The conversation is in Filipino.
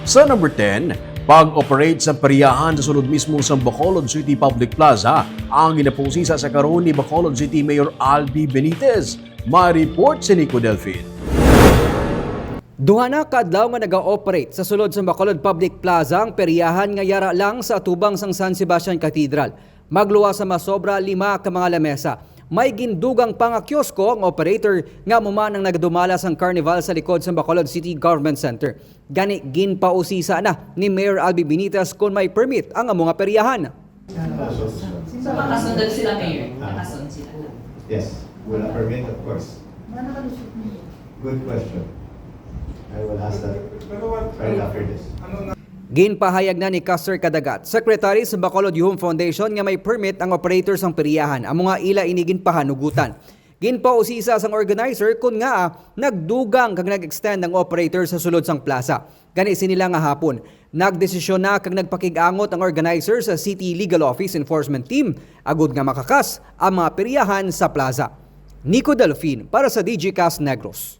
Sa number 10, pag-operate sa periyahan sa sulod mismo sa Bacolod City Public Plaza ang ginapusisa sa karon ni Bacolod City Mayor Albi Benitez. Ma-report si Nico Delfin. Duha na kadlaw nga naga-operate sa sulod sa Bacolod Public Plaza ang peryahan nga yara lang sa atubang sang San Sebastian Cathedral. Magluwas sa masobra 5 ka mga lamesa. May gindugang pang kiosko ang operator nga muman ang nagadumala sang carnival sa likod sa Bacolod City Government Center. Gani ginpausisa na ni Mayor Albi Benitez kung may permit ang mga peryahan. So makasunod sila, Mayor? Makasunod sila. Yes, wala permit, of course. Good question. I will ask that right after this. Ginpahayag na ni Caster Cadagat, Secretary sa Bacolod Youth Foundation nga may permit ang operators ng peryahan. Ang mga ila inigin pahanugutan. Ginpausisa sang organizer kung nga nagdugang kag nag-extend ang operator sa sulod sang plaza. Gani sinila nga hapon. Nagdesisyon na kag nagpakigangot ang organizer sa City Legal Office Enforcement Team agud nga makakas ang mga peryahan sa plaza. Nico Delfin para sa DG Cast Negros.